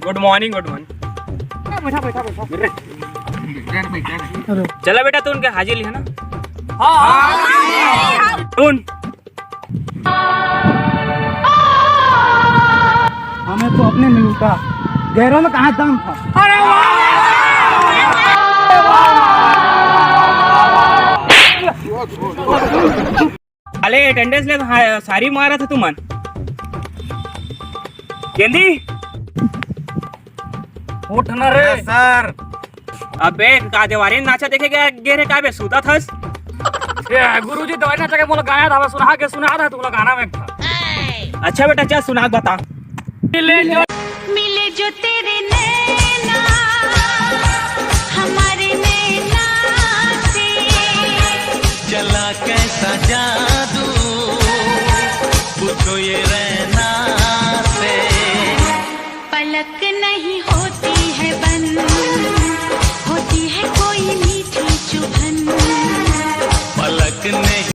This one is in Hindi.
Good morning good morning. बैठा बैठा बैठा। चला बेटा तू उनके हाजिर है ना। हाँ सुन हमें तो अपने में लूटा, गैरों में कहाँ दम था। अरे अरे अटेंडेंस ले सारी मारा था तू मन गेंदी उठना रे सर। अबे का देवारी नाचा देखे गया गेरे का बे सूता थस गुरुजी दवाई ना चके बोला गाया था, सुना था तुमला गाना में था। अच्छा बेटा चल सुना बता। मिले जो तेरे नैना हमारे नैना से, चला कैसा जादू पूछो ये